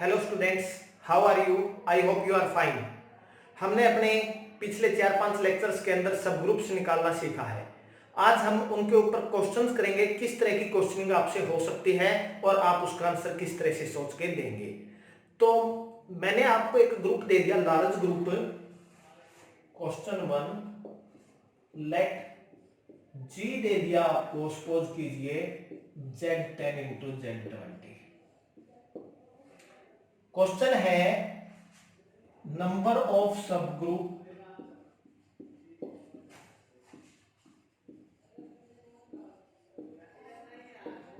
Hello students, how are you? I hope you are fine. हमने अपने पिछले 4-5 lectures के अंदर सब ग्रुप्स निकालना सीखा है। आज हम उनके ऊपर क्वेश्चंस करेंगे, किस तरह की क्वेश्चनिंग आपसे हो सकती है और आप उसका आंसर किस तरह से सोच के देंगे। तो मैंने आपको एक ग्रुप दे दिया, लार्ज ग्रुप। क्वेश्चन 1, लेट जी दे दिया आपको, सपोज कीजिए Z10 इंटू Z20। क्वेश्चन है नंबर ऑफ सब ग्रुप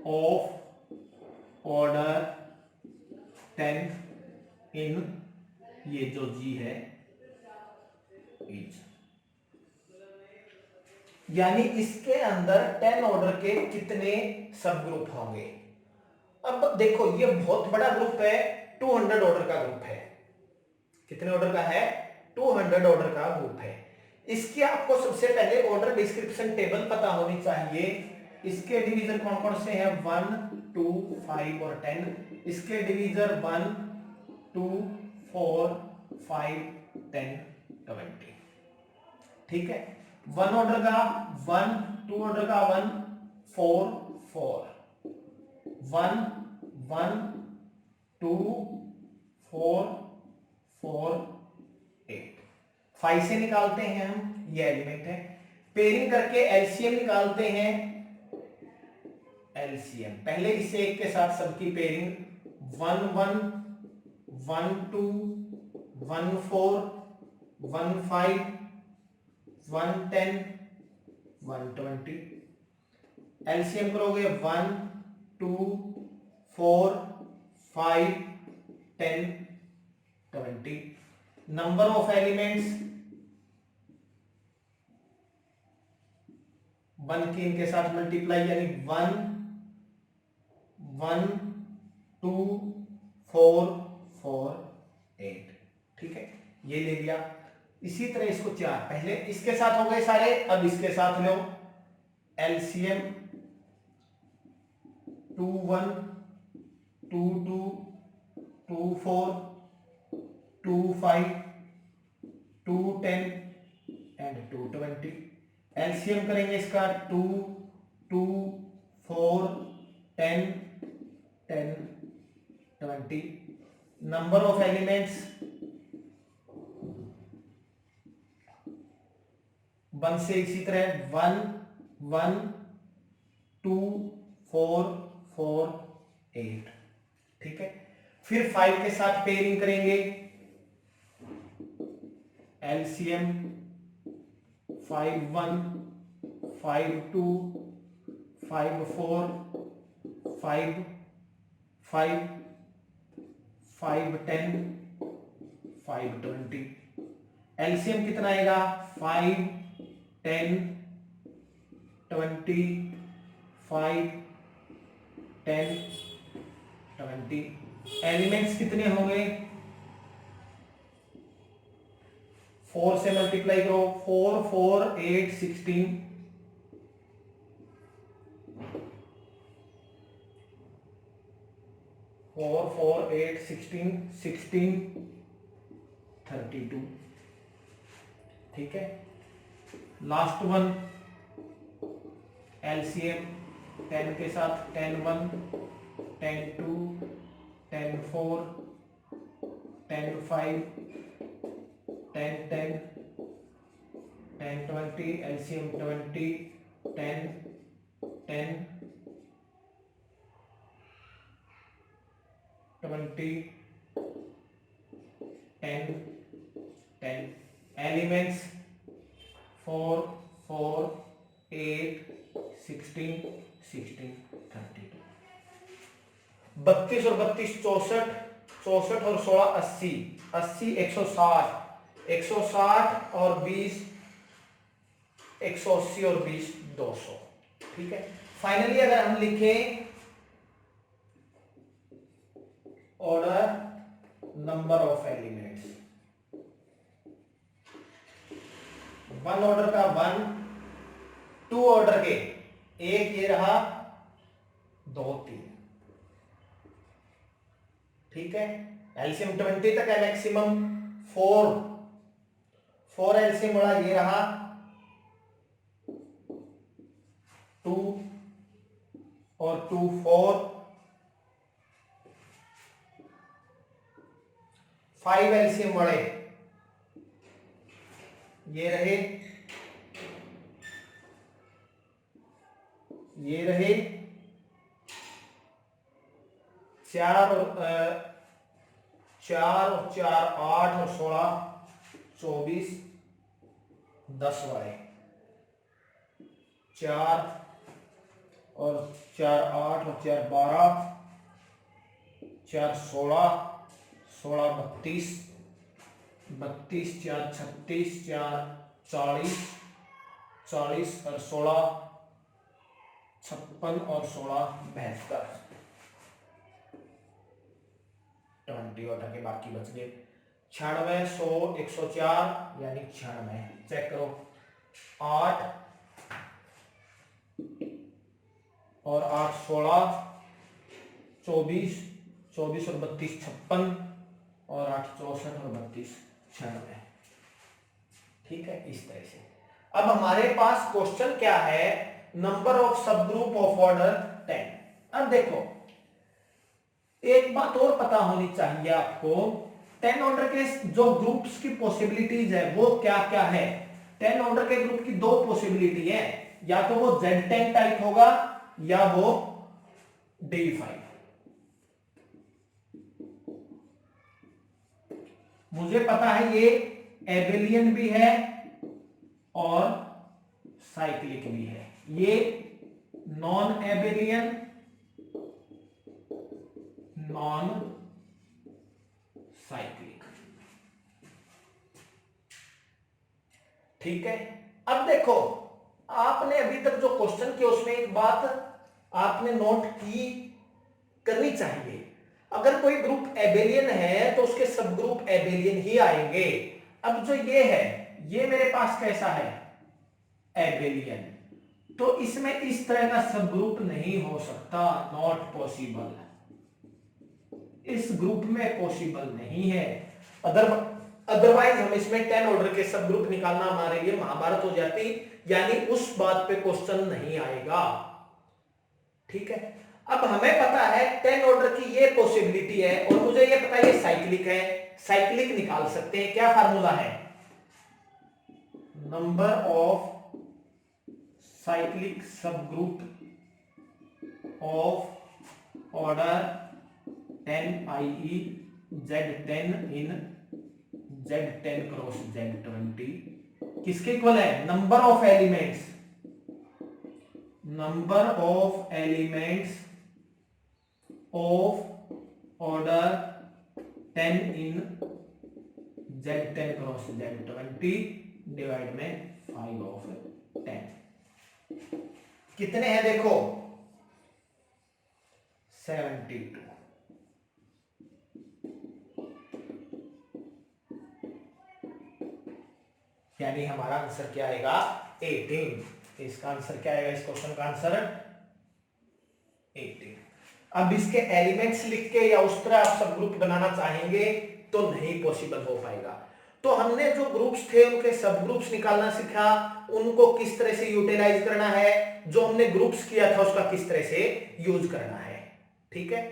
ऑफ ऑर्डर 10 इन, ये जो जी है, इज, यानी इसके अंदर 10 ऑर्डर के कितने सब ग्रुप होंगे। अब देखो, ये बहुत बड़ा ग्रुप है, 200 ऑर्डर का ग्रुप है। कितने ऑर्डर का है? 200 ऑर्डर का ग्रुप है। इसकी आपको सबसे पहले ऑर्डर डिस्क्रिप्शन टेबल पता होनी चाहिए। इसके डिवीजन कौन कौन से हैं? 1, 2, 5 और 10। इसके डिवीजर 1, 2, 4, 5, 10, 20। ठीक है। 1 ऑर्डर का 1, 2 ऑर्डर का 1, 4, 4, 1, 1, 2, 4, 4, 8। 5 से निकालते हैं हम, ये एलिमेंट है। पेयरिंग करके एलसीएम निकालते हैं। एलसीएम पहले इसे एक के साथ सबकी पेयरिंग 1, 1, 1, 2, 1, 4, 1, 5, 1, 10, 1, 20। एलसीएम करोगे 1, 2, 4, 5, 10, 20। नंबर ऑफ एलिमेंट्स 1 की इनके साथ मल्टीप्लाई, यानी 1, 1, 2, 4, 4, 8। ठीक है, ये ले लिया। इसी तरह इसको 4, पहले इसके साथ हो गए सारे, अब इसके साथ लो। LCM 2, 1, 2, 2, 2, 4, 2, 5, 2, 10 and 2, 20। एलसीएम करेंगे इसका 2, 2, 4, 10, 10, 20। नंबर ऑफ एलिमेंट्स 1 से इसी तरह 1, 1, 2, 4, 4, 8। ठीक है। फिर 5 के साथ पेयरिंग करेंगे। एलसीएम 5, 1, 5, 2, 5, 4, 5, 5, 5, 10, 5, 20। एलसीएम कितना आएगा? 5, 10, 20, 5, 10, 20। एलिमेंट्स कितने होंगे? 4 से मल्टीप्लाई करो, 4, 4, 8, 16। 4, 4, 8, 16, 16, 32। ठीक है। लास्ट वन एलसीएम 10 के साथ 10, 1, 10, 2, 10, 4, 10, 5, 10, 10, 10, 20। एलसीएम 20, 10, 10, 20, 10, 10। एलिमेंट्स 4, 4, 8, 16, 16, 32। 32 और 32 64, 64 और 16 80, 80 160, 160 और 20 180 और 20 200। ठीक है। फाइनली अगर हम लिखें order number of elements, 1 order का 1, 2 ऑर्डर के, एक ये रहा, 2, 3। ठीक है। एलसीएम 20 तक है मैक्सिमम। 4 एलसीएम बड़ा ये रहा 2 और 2 4। 5 एलसीएम बड़े ये रहे, ये रहे 4 और 4 और 4 8 और 16 24 10 वाले 4 और 4 8 और 4 12 4 16 16 32 32 4 36 4 40 40 और 16 56 और 16 72 20 और के बाकी बच गए 96 100 104 यानी 96। चेक करो 8 और 8 16 24 24 और 32 56 और 8 64 और 32 96। ठीक है, इस तरह से। अब हमारे पास क्वेश्चन क्या है, नंबर ऑफ सब ग्रुप ऑफ ऑर्डर 10। अब देखो एक बात और पता होनी चाहिए आपको, 10 ऑर्डर के जो ग्रुप्स की पॉसिबिलिटीज है वो क्या क्या है। 10 ऑर्डर के ग्रुप की दो पॉसिबिलिटी है, या तो वो Z10 टाइप होगा या वो D5। मुझे पता है ये एबेलियन भी है और साइक्लिक भी है। ये नॉन एबेलियन नॉन साइक्लिक। ठीक है, अब देखो आपने अभी तक जो क्वेश्चन किया उसमें एक बात आपने नोट की करनी चाहिए, अगर कोई ग्रुप एबेलियन है तो उसके सब ग्रुप एबेलियन ही आएंगे। अब जो ये है ये मेरे पास कैसा है, एबेलियन, तो इसमें इस तरह का सब ग्रुप नहीं हो सकता, नॉट पॉसिबल। इस ग्रुप में पॉसिबल नहीं है। अदरवाइज हम इसमें 10 ऑर्डर के सब ग्रुप निकालना हमारे लिए महाभारत हो जाती, यानी उस बात पे क्वेश्चन नहीं आएगा। ठीक है, अब हमें पता है 10 ऑर्डर की ये पॉसिबिलिटी है और मुझे ये पता है ये साइक्लिक है, साइक्लिक निकाल सकते हैं। क्या फार्मूला है, नंबर ऑफ साइक्लिक सब group of order 10 i.e. Z10 in Z10 cross Z20 किसके इक्वल है, number of elements, number of elements of order 10 in Z10 cross Z20 divide में 5 ऑफ 10। कितने हैं देखो 72। यानी हमारा आंसर क्या आएगा 18। इसका आंसर क्या आएगा, इस क्वेश्चन का आंसर 18। अब इसके एलिमेंट्स लिख के या उस तरह आप सब ग्रुप बनाना चाहेंगे तो नहीं पॉसिबल हो पाएगा। तो हमने जो ग्रुप्स थे उनके सब ग्रुप्स निकालना सीखा, उनको किस तरह से यूटिलाइज करना है, जो हमने ग्रुप्स किया था उसका किस तरह से यूज करना है। ठीक है,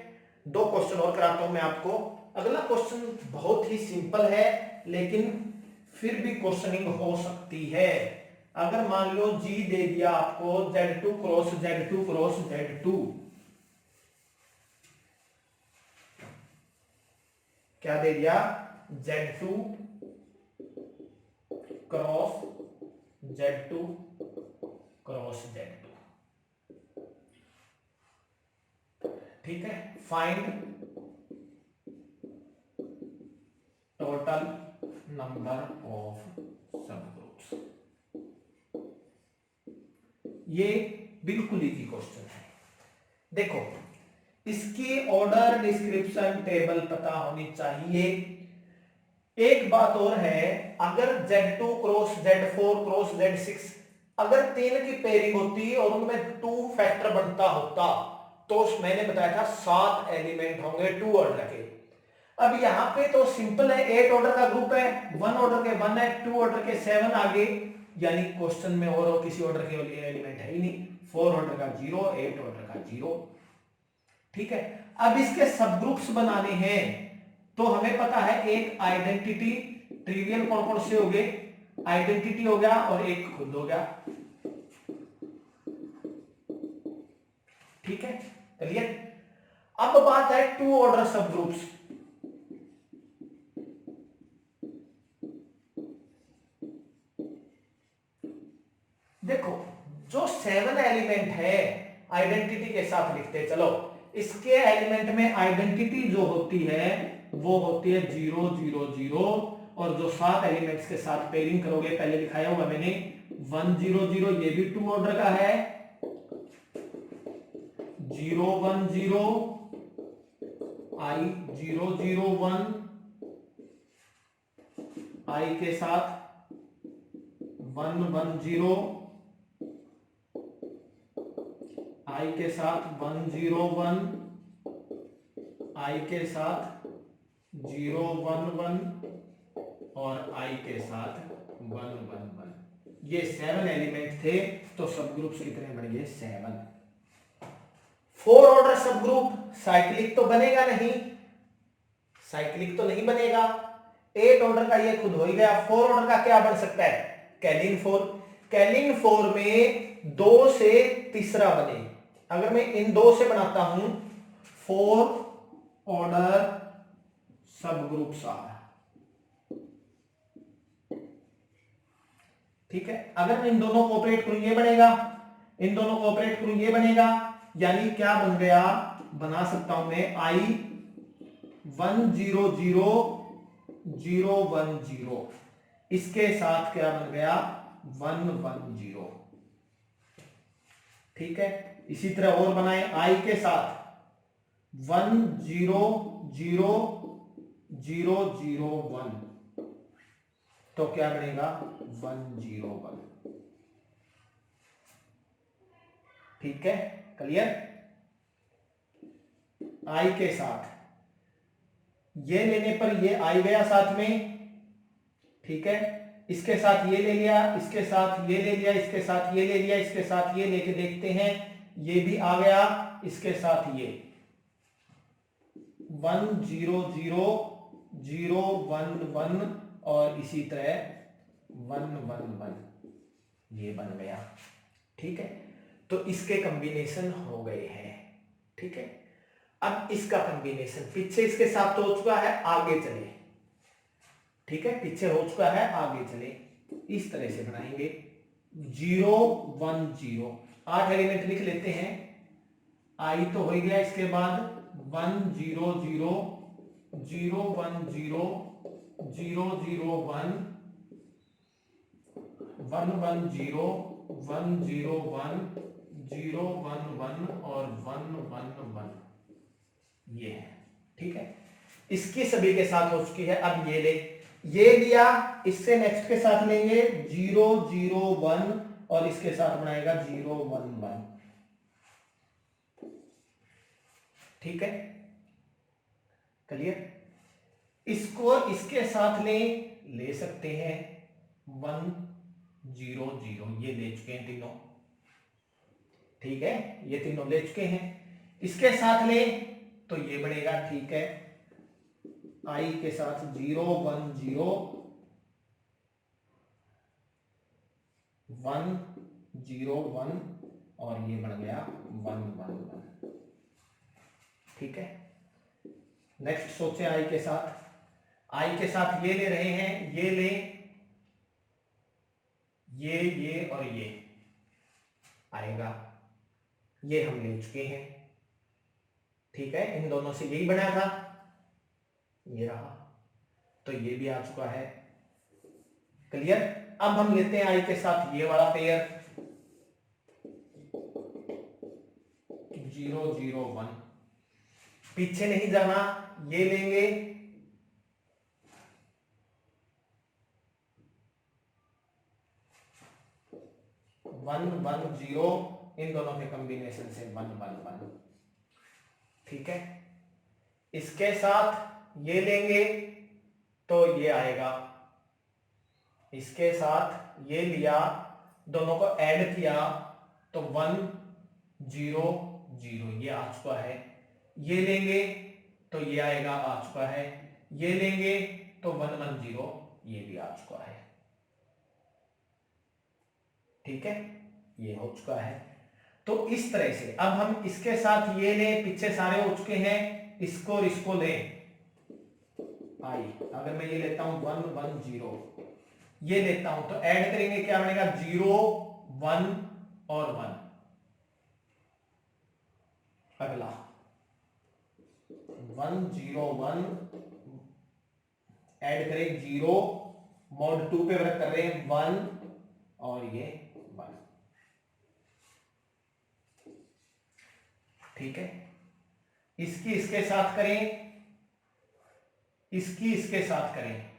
2 क्वेश्चन और कराता हूं मैं आपको। अगला क्वेश्चन बहुत ही सिंपल है लेकिन फिर भी क्वेश्चनिंग हो सकती है। अगर मान लो G दे दिया आपको Z2 cross Z2 cross Z2, क्या दे दिया, Z2 cross Z2 cross Z2। ठीक है, फाइंड टोटल नंबर ऑफ सब ग्रुप्स। ये बिल्कुल इजी क्वेश्चन है। देखो इसकी ऑर्डर डिस्क्रिप्शन टेबल पता होनी चाहिए। एक बात और है, अगर Z2 cross Z4 cross Z6 अगर 3 की पेयरिंग होती और उनमें 2 फैक्टर बनता होता तो मैंने बताया था 7 एलिमेंट होंगे 2 ऑर्डर के। अब यहाँ पे तो सिंपल है, 8 ऑर्डर का ग्रुप है, 1 ऑर्डर के 1 है, 2 ऑर्डर के 7 आगे, यानी क्वेश्चन में और किसी ऑर्डर के एलिमेंट है ही नहीं। 4 ऑर्डर का 0, 8 ऑर्डर का 0। ठीक है, अब इसके सब ग्रुप्स बनाने हैं तो हमें पता है एक आइडेंटिटी, ट्रिवियल कौन कौन से हो गए, आइडेंटिटी हो गया और एक खुद हो गया। ठीक है, चलिए अब बात है 2 ऑर्डर सब ग्रुप्स। देखो जो 7 एलिमेंट है आइडेंटिटी के साथ लिखते चलो, इसके एलिमेंट में आइडेंटिटी जो होती है वो होती है 0 0 0, और जो 7 एलिमेंट्स के साथ पेयरिंग करोगे, पहले दिखाया हुआ मैंने 1 0 0, ये भी 2 ऑर्डर का है, 0 1 0, I 0 0 1, I के साथ 1 1 0, I के साथ 1 0 1, I के साथ 0 1 1 और I के साथ 1 1 1। ये 7 एलिमेंट थे, तो सब ग्रुप्स कितने बन गए, 7। 4 ऑर्डर सब ग्रुप साइक्लिक तो बनेगा नहीं, साइक्लिक तो नहीं बनेगा। 8 ऑर्डर का ये खुद हो ही गया। 4 ऑर्डर का क्या बन सकता है, कैलिन 4। कैलिन 4 में 2 से तीसरा बने, अगर मैं इन 2 से बनाता हूं 4 ऑर्डर सब ग्रुप्स आर। ठीक है, अगर मैं इन दोनों को ऑपरेट करूं ये बनेगा, इन दोनों को ऑपरेट करूं ये बनेगा, यानी क्या बन गया, बना सकता हूं मैं I 1 0 0 0 1 0, इसके साथ क्या बन गया 1 1 0। ठीक है, इसी तरह और बनाए I के साथ 1 0 0 0 0 1, तो क्या बनेगा 1 0 1। ठीक है, क्लियर। I के साथ ये लेने पर ये I गया साथ में, ठीक है, इसके साथ ये ले लिया, इसके साथ ये ले लिया, इसके साथ ये ले लिया, इसके साथ ये लेके देखते हैं, ये भी आ गया, इसके साथ ये 1 0 0 0 1 1 और इसी तरह 1 1 1, ये बन गया। ठीक है, तो इसके कॉम्बिनेशन हो गए हैं। ठीक है, अब इसका कॉम्बिनेशन पीछे इसके साथ तो हो चुका है, आगे चले। ठीक है, पीछे हो चुका है, आगे चले, इस तरह से बनाएंगे 0 1 0। 8 एलिमेंट लिख लेते हैं, I तो हो गया, इसके बाद 1 0 0 0 1 0 0 0 1 1 1 0 1 0 1 0 1 1 और 1 1 1, ये है। ठीक है, इसकी सभी के साथ हो चुकी है। अब ये ले, ये लिया, इससे नेक्स्ट के साथ लेंगे 0 0 1 और इसके साथ बनाएगा 0 1 1। ठीक है, क्लियर। इसको इसके साथ ले सकते हैं 1 0 0, ये ले चुके हैं तीनों। ठीक है, ये तीनों ले चुके हैं, इसके साथ ले तो ये बनेगा। ठीक है, I के साथ 0 1 0 1 0 1 और ये बन गया 1 1 1। ठीक है, नेक्स्ट सोचे I के साथ, I के साथ ये ले रहे हैं, ये ले, ये और ये आएगा, ये हम ले चुके हैं। ठीक है, इन दोनों से यही बना था, ये रहा, तो ये भी आ चुका है। क्लियर। अब हम लेते हैं I के साथ ये वाला पेयर 0 0 1, पीछे नहीं जाना, ये लेंगे, वन वन जीरो, इन दोनों के कॉम्बिनेशन से 1 1 1। ठीक है, इसके साथ ये लेंगे तो ये आएगा, इसके साथ ये लिया, दोनों को ऐड किया तो 1 0 0 ये आ चुका है। ये लेंगे तो ये आएगा, आ चुका है। ये लेंगे तो 1 1 0 ये भी आ चुका है। ठीक है, ये हो चुका है। तो इस तरह से अब हम इसके साथ ये लें, पीछे सारे हो चुके हैं, इसको और इसको लें। आई अगर मैं ये लेता हूं 1 1 0 ये लेता हूं तो ऐड करेंगे, क्या बनेगा 0 1 और 1। अगला 1 0 1 ऐड करें 0, मॉड 2 पे वर्क कर रहे हैं 1 और ये 1। ठीक है, इसकी इसके साथ करें, इसकी इसके साथ करें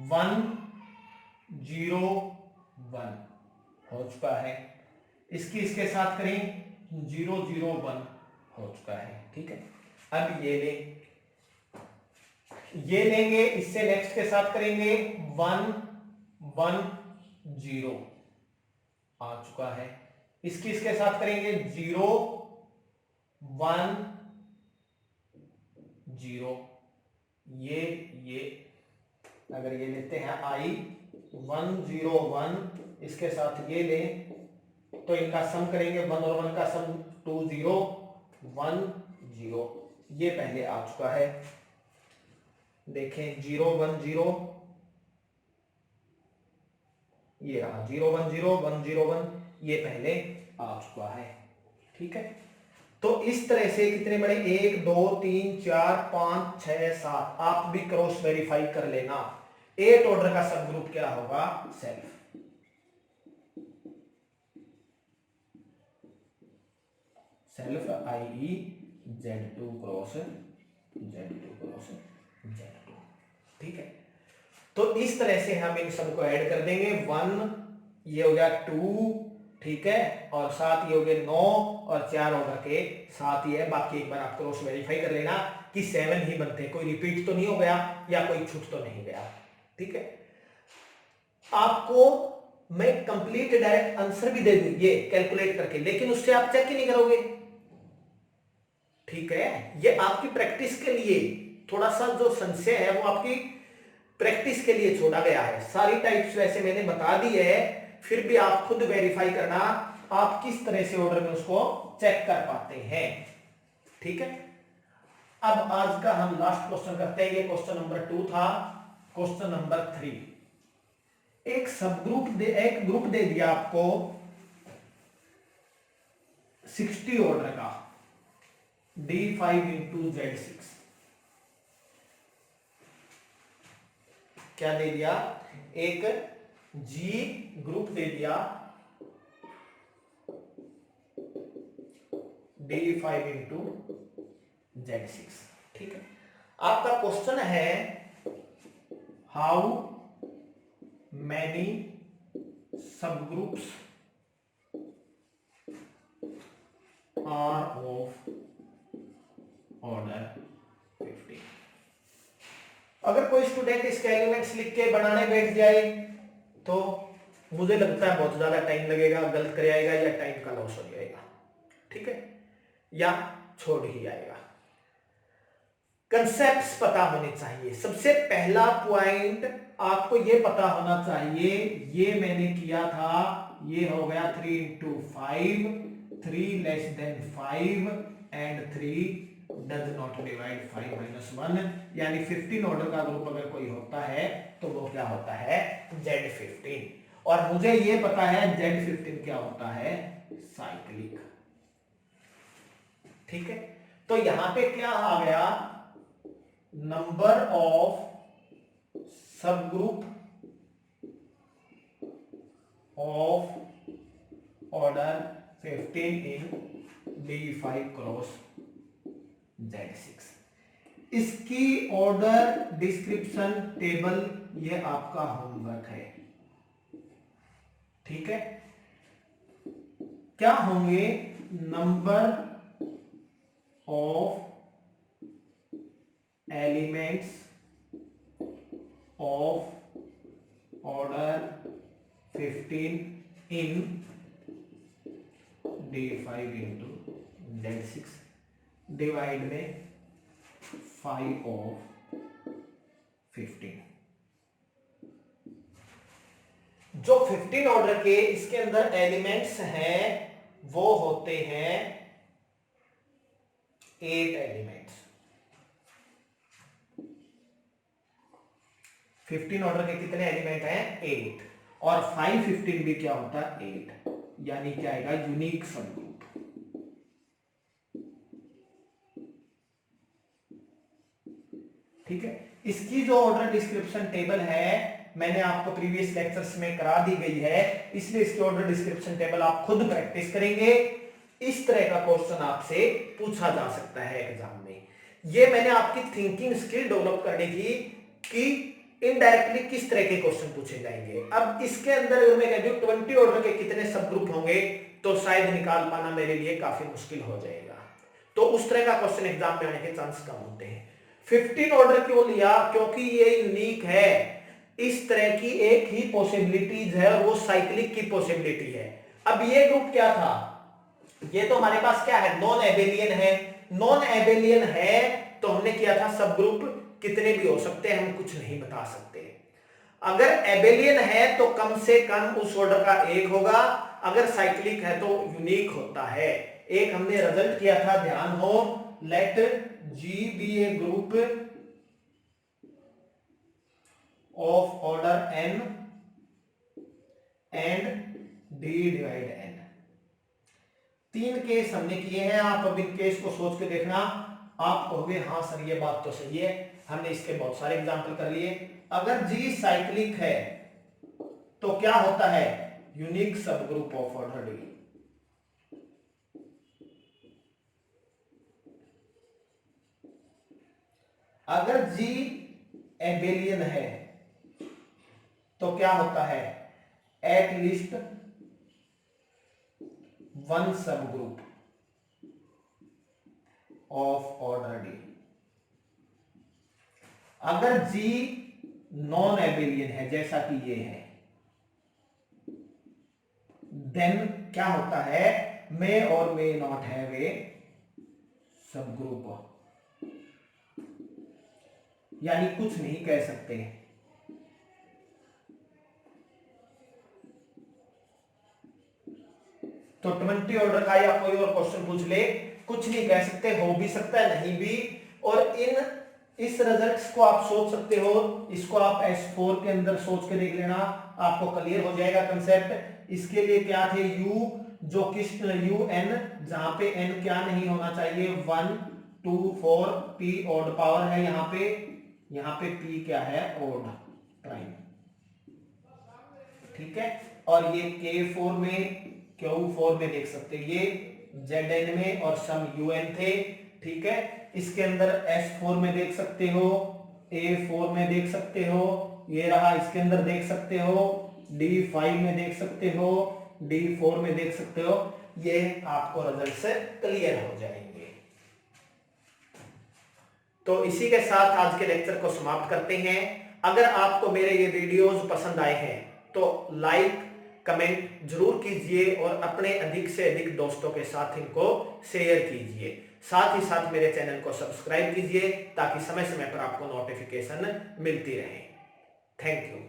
1 0 1 हो चुका है। इसकी इसके साथ करें 0 0 1 हो चुका है। ठीक है, अब ये लेंगे, इससे नेक्स्ट के साथ करेंगे 1 1 0 आ चुका है। इसकी इसके साथ करेंगे 0 1 0 ये अगर ये लेते हैं आई 1 0 1 इसके साथ ये लें तो इनका सम करेंगे, 1 और 1 का सम 2 0 1 0 ये पहले आ चुका है। देखें 0 1 0 ये रहा, 0 1 0 1 0 1 ये पहले आ चुका है। ठीक है, तो इस तरह से कितने बड़े 1 2 3 4 5 6 7 आप भी क्रॉस वेरीफाई कर लेना। 8 ऑर्डर का सब ग्रुप क्या होगा, self. Self I Z2 cross Z2 cross Z2। ठीक है, तो इस तरह से हम इन सबको ऐड कर देंगे। 1 ये हो गया 2, ठीक है, और 7 ये हो गए 9 और 4 ऑर्डर के 7 ही है। बाकी एक बार आप क्रॉस वेरीफाई कर लेना कि 7 ही बनते हैं, कोई रिपीट तो नहीं हो गया या कोई छूट तो नहीं गया। ठीक है, आपको मैं कंप्लीट डायरेक्ट आंसर भी दे दूं ये कैलकुलेट करके, लेकिन उससे आप चेक ही नहीं करोगे। ठीक है, ये आपकी प्रैक्टिस के लिए थोड़ा सा जो संशय है वो आपकी प्रैक्टिस के लिए छोड़ा गया है। सारी टाइप्स वैसे मैंने बता दी है, फिर भी आप खुद वेरीफाई करना आप किस तरह से ऑर्डर में उसको चेक कर पाते हैं। ठीक है, अब आज का हम लास्ट क्वेश्चन करते हैं। ये क्वेश्चन नंबर 2 था। क्वेश्चन नंबर 3, एक सब ग्रुप एक ग्रुप दे दिया आपको 60 ऑर्डर का D5 into Z6। क्या दे दिया, एक G ग्रुप दे दिया D5 into Z6। ठीक है, आपका क्वेश्चन है हाउ मैनी सब ग्रुप्स आर ऑफ ऑर्डर 50। अगर कोई स्टूडेंट इसके एलिमेंट्स लिख के बनाने बैठ जाए तो मुझे लगता है बहुत ज्यादा टाइम लगेगा, गलत कर आएगा या टाइम का लॉस हो जाएगा। ठीक है, या छोड़ ही आएगा। कंसेप्ट्स पता होने चाहिए। सबसे पहला पॉइंट आपको ये पता होना चाहिए, ये मैंने किया था, ये हो गया 3 into 5, 3 less than 5 and 3 does not divide 5 minus 1, यानी 15 ऑर्डर का ग्रुप अगर कोई होता है तो वो क्या होता है, Z15। और मुझे ये पता है Z15 क्या होता है, साइक्लिक। ठीक है, तो यहां पे क्या आ गया, नंबर ऑफ सब group of order 15 in D5 cross Z6। इसकी ऑर्डर डिस्क्रिप्शन टेबल ये आपका होमवर्क है। ठीक है, क्या होंगे, number of elements of order 15 in D5 into Z6 divide में 5 ऑफ 15। जो 15 ऑर्डर के इसके अंदर एलिमेंट्स हैं वो होते हैं 8 एलिमेंट्स। 15 ऑर्डर के कितने एलिमेंट हैं? 8। और 5 15 भी क्या होता है? 8। यानी क्या आएगा? यूनिक सब ग्रुप। ठीक है। इसकी जो ऑर्डर डिस्क्रिप्शन टेबल है मैंने आपको प्रीवियस लेक्चर्स में करा दी गई है, इसलिए इसकी ऑर्डर डिस्क्रिप्शन टेबल आप खुद प्रैक्टिस करेंगे। इस तरह का क्वेश्चन आपसे पूछा जा सकता है एग्जाम में। ये मैंने आपकी थिंकिंग स्किल डेवलप करनी थी कि इनडायरेक्टली किस तरह के क्वेश्चन पूछे जाएंगे। अब इसके अंदर अगर मैं कह दूं 20 ऑर्डर के कितने सब ग्रुप होंगे तो शायद निकाल पाना मेरे लिए काफी मुश्किल हो जाएगा। तो उस तरह का क्वेश्चन एग्जाम में आने के चांस कम होते हैं। 15 ऑर्डर क्यों लिया? क्योंकि ये यूनिक है। इस तरह की एक ही पॉसिबिलिटीज है और वो साइक्लिक की पॉसिबिलिटी है। अब ये ग्रुप क्या था? ये तो हमारे पास क्या है? नॉन एबेलियन है। नॉन एबेलियन है तो हमने किया था सब ग्रुप कितने भी हो सकते हैं हम कुछ नहीं बता सकते। अगर एबेलियन है तो कम से कम उस ऑर्डर का एक होगा, अगर साइक्लिक है तो यूनिक होता है। एक हमने रिजल्ट किया था, ध्यान हो, late G be a group of order n and D divide n। 3 case हमने किए हैं। आप अब इन केस को सोच के देखना, आप कहोगे हाँ सर ये बात तो सही है, हमने इसके बहुत सारे एग्जांपल कर लिए। अगर G साइक्लिक है तो क्या होता है? यूनिक सब ग्रुप ऑफ ऑर्डर D। अगर G एबेलियन है तो क्या होता है? एट लीस्ट वन सब ग्रुप ऑफ ऑर्डर D। अगर G नॉन एबेलियन है जैसा कि ये है, देन क्या होता है? मे और मे नॉट हैव ए सब ग्रुप, यानी कुछ नहीं कह सकते। तो 20 ऑर्डर का या कोई और क्वेश्चन पूछ ले, कुछ नहीं कह सकते, हो भी सकता है नहीं भी। और इस रिजल्ट्स को आप सोच सकते हो, इसको आप S4 के अंदर सोच के देख लेना, आपको क्लियर हो जाएगा कंसेप्ट। इसके लिए क्या थे? U, जो किस UN, जहां पे n क्या नहीं होना चाहिए? 1 2 4 P ऑड पावर है यहाँ पे P क्या है? Odd prime. ठीक है। और ये K4 में Q4 में देख सकते हैं, ये Zn में और सम UN थे। ठीक है। इसके अंदर S4 में देख सकते हो, A4 में देख सकते हो, ये रहा इसके अंदर देख सकते हो, D5 में देख सकते हो, D4 में देख सकते हो। ये आपको रिजल्ट से क्लियर हो जाएंगे। तो इसी के साथ आज के लेक्चर को समाप्त करते हैं। अगर आपको मेरे ये वीडियोस पसंद आए हैं तो लाइक कमेंट जरूर कीजिए और अपने अधिक से अधिक दोस्तों के साथ इनको शेयर कीजिए। साथ ही साथ मेरे चैनल को सब्सक्राइब कीजिए ताकि समय समय पर आपको नोटिफिकेशन मिलती रहे। Thank you.